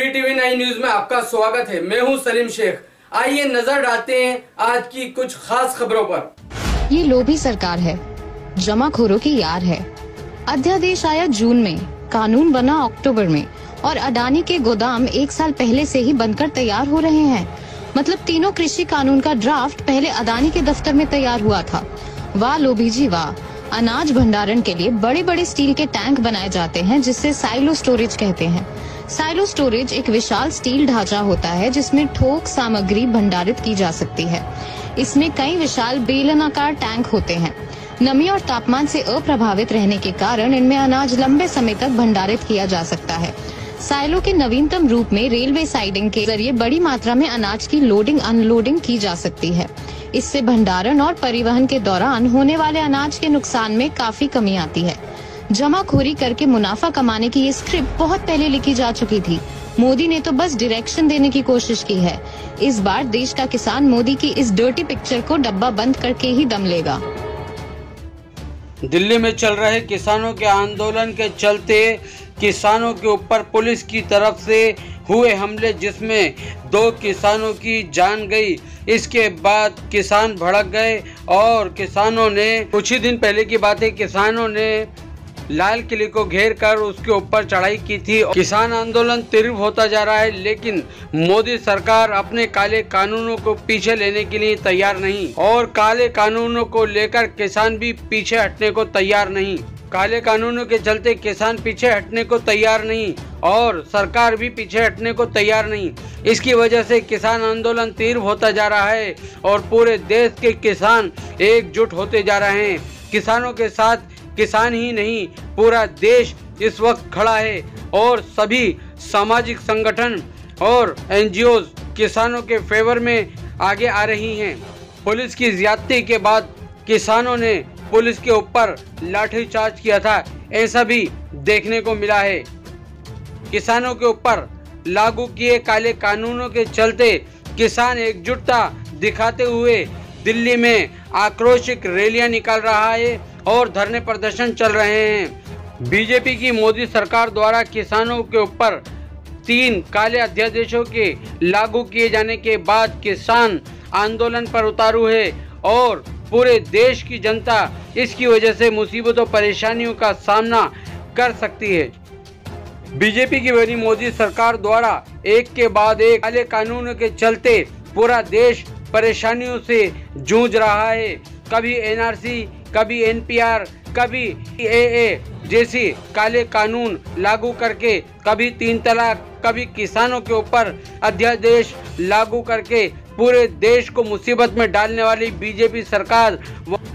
BTV 9 news में आपका स्वागत है। मैं हूं सलीम शेख। आइए नजर डालते हैं आज की कुछ खास खबरों पर। ये लोभी सरकार है, जमाखोरों की यार है। अध्यादेश आया जून में, कानून बना अक्टूबर में और अडानी के गोदाम 1 साल पहले से ही बनकर तैयार हो रहे हैं। मतलब तीनों कृषि कानून का ड्राफ्ट पहले अडानी के दफ्तर में तैयार हुआ था। वाह लोभी जी वाह। अनाज भंडारण के लिए बड़े बड़े स्टील के टैंक बनाए जाते हैं जिससे साइलो स्टोरेज कहते हैं। साइलो स्टोरेज एक विशाल स्टील ढांचा होता है जिसमें ठोक सामग्री भंडारित की जा सकती है। इसमें कई विशाल बेलनाकार टैंक होते हैं। नमी और तापमान से अप्रभावित रहने के कारण इनमें अनाज लंबे समय तक भंडारित किया जा सकता है। साइलो के नवीनतम रूप में रेलवे साइडिंग के जरिए बड़ी मात्रा में अनाज की लोडिंग अनलोडिंग की जा सकती है। इससे भंडारण और परिवहन के दौरान होने वाले अनाज के नुकसान में काफी कमी आती है। जमाखोरी करके मुनाफा कमाने की ये स्क्रिप्ट बहुत पहले लिखी जा चुकी थी। मोदी ने तो बस डायरेक्शन देने की कोशिश की है। इस बार देश का किसान मोदी की इस डर्टी पिक्चर को डब्बा बंद करके ही दम लेगा। दिल्ली में चल रहे किसानों के आंदोलन के चलते किसानों के ऊपर पुलिस की तरफ से हुए हमले जिसमें 2 किसानों की जान गई। इसके बाद किसान भड़क गए और किसानों ने कुछ ही दिन पहले की बात है, किसानों ने लाल किले को घेर कर उसके ऊपर चढ़ाई की थी। किसान आंदोलन तीव्र होता जा रहा है, लेकिन मोदी सरकार अपने काले कानूनों को पीछे लेने के लिए तैयार नहीं और काले कानूनों को लेकर किसान भी पीछे हटने को तैयार नहीं। काले कानूनों के चलते किसान पीछे हटने को तैयार नहीं और सरकार भी पीछे हटने को तैयार नहीं। इसकी वजह से किसान आंदोलन तीव्र होता जा रहा है और पूरे देश के किसान एकजुट होते जा रहे हैं। किसानों के साथ किसान ही नहीं, पूरा देश इस वक्त खड़ा है और सभी सामाजिक संगठन और NGOs किसानों के फेवर में आगे आ रही हैं। पुलिस की ज्यादती के बाद किसानों ने पुलिस के ऊपर लाठीचार्ज किया था, ऐसा भी देखने को मिला है। किसानों के ऊपर लागू किए काले कानूनों के चलते किसान एकजुटता दिखाते हुए दिल्ली में आक्रोशिक रैलियां निकाल रहा है और धरने प्रदर्शन चल रहे हैं। बीजेपी की मोदी सरकार द्वारा किसानों के ऊपर 3 काले अध्यादेशों के लागू किए जाने के बाद किसान आंदोलन पर उतारू है और पूरे देश की जनता इसकी वजह से मुसीबतों परेशानियों का सामना कर सकती है। बीजेपी की बनी मोदी सरकार द्वारा एक के बाद एक काले कानूनों के चलते पूरा देश परेशानियों से जूझ रहा है। कभी NRC, कभी NPR, कभी AA जैसी काले कानून लागू करके, कभी 3 तलाक, कभी किसानों के ऊपर अध्यादेश लागू करके पूरे देश को मुसीबत में डालने वाली बीजेपी सरकार,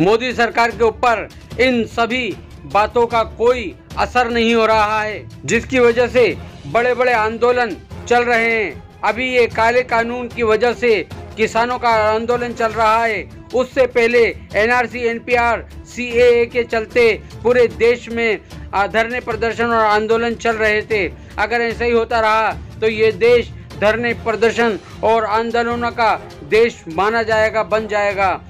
मोदी सरकार के ऊपर इन सभी बातों का कोई असर नहीं हो रहा है, जिसकी वजह से बड़े बड़े आंदोलन चल रहे हैं। अभी ये काले कानून की वजह से किसानों का आंदोलन चल रहा है, उससे पहले NRC, NPR, CAA के चलते पूरे देश में धरने प्रदर्शन और आंदोलन चल रहे थे। अगर ऐसा ही होता रहा तो ये देश धरने प्रदर्शन और आंदोलनों का देश माना जाएगा, बन जाएगा।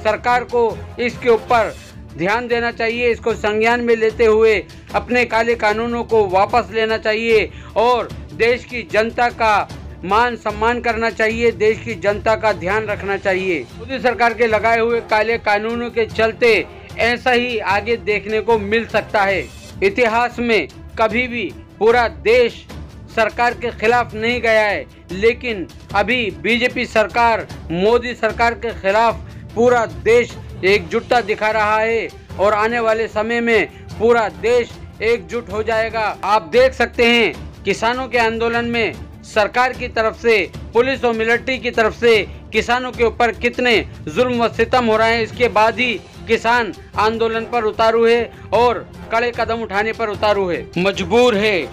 सरकार को इसके ऊपर ध्यान देना चाहिए, इसको संज्ञान में लेते हुए अपने काले कानूनों को वापस लेना चाहिए और देश की जनता का मान सम्मान करना चाहिए, देश की जनता का ध्यान रखना चाहिए। मोदी सरकार के लगाए हुए काले कानूनों के चलते ऐसा ही आगे देखने को मिल सकता है। इतिहास में कभी भी पूरा देश सरकार के खिलाफ नहीं गया है, लेकिन अभी बीजेपी सरकार, मोदी सरकार के खिलाफ पूरा देश एकजुटता दिखा रहा है और आने वाले समय में पूरा देश एकजुट हो जाएगा। आप देख सकते हैं किसानों के आंदोलन में सरकार की तरफ से, पुलिस और मिलिट्री की तरफ से किसानों के ऊपर कितने जुल्म व सितम हो रहे हैं। इसके बाद ही किसान आंदोलन पर उतारू है और कड़े कदम उठाने पर उतारू है, मजबूर है।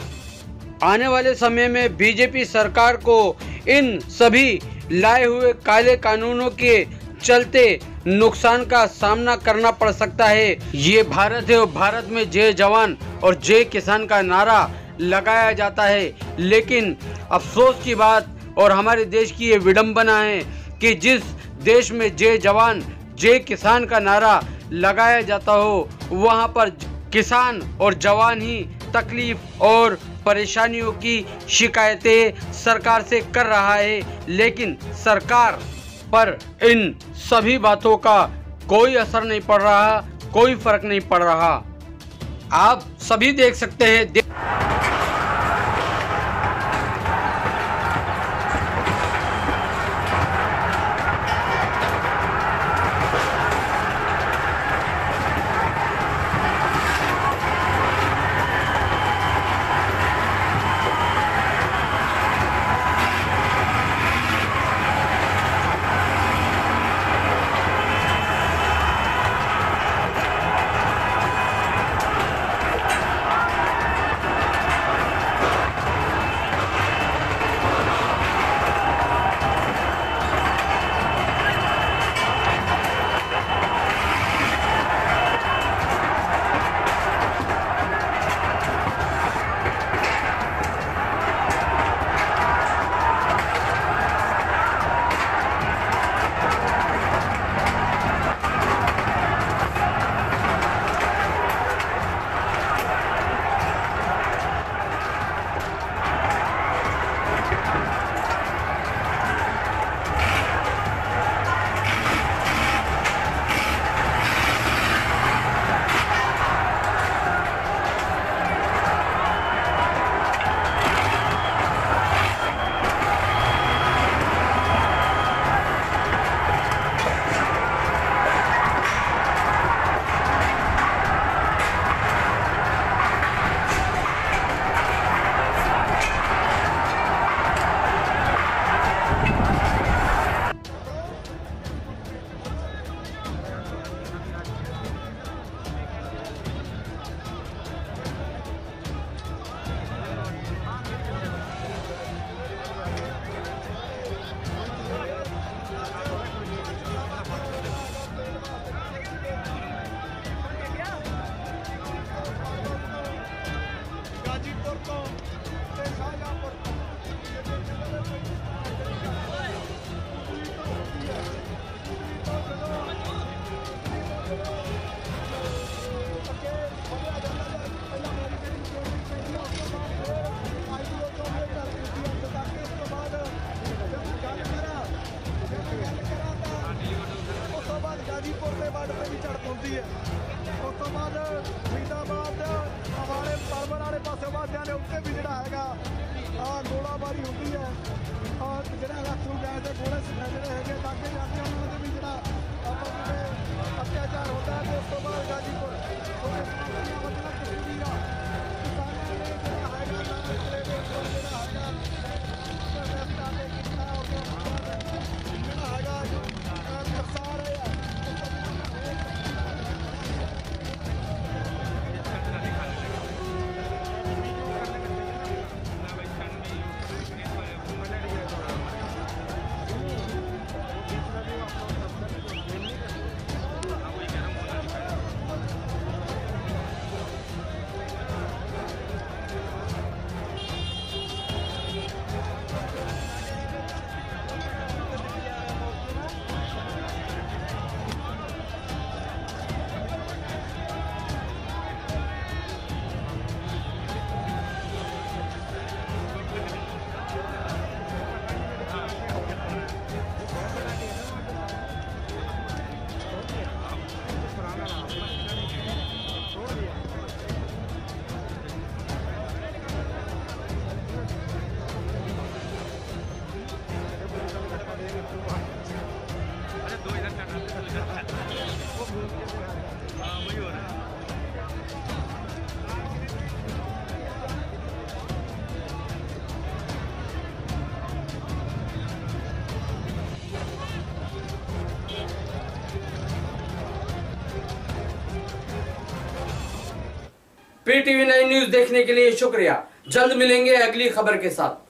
आने वाले समय में बीजेपी सरकार को इन सभी लाए हुए काले कानूनों के चलते नुकसान का सामना करना पड़ सकता है। ये भारत है और भारत में जय जवान और जय किसान का नारा लगाया जाता है, लेकिन अफसोस की बात और हमारे देश की ये विडंबना है कि जिस देश में जय जवान जय किसान का नारा लगाया जाता हो, वहाँ पर किसान और जवान ही तकलीफ और परेशानियों की शिकायतें सरकार से कर रहा है, लेकिन सरकार पर इन सभी बातों का कोई असर नहीं पड़ रहा, कोई फर्क नहीं पड़ रहा। आप सभी देख सकते हैं। गाजीपुर से बॉर्डर पे भी चढ़ पहुंची है। उस तो बाद फरीदाबाद हमारे परबन वाले पास जाने उत्ते भी जरा है गोलाबारी होती है और जरा थ्रू जाए थे गोले जड़े है ताकि जाते हैं उन्होंने भी जरा अत्याचार होता है। उस तो बाद गाजीपुर PTV 9 न्यूज देखने के लिए शुक्रिया। जल्द मिलेंगे अगली खबर के साथ।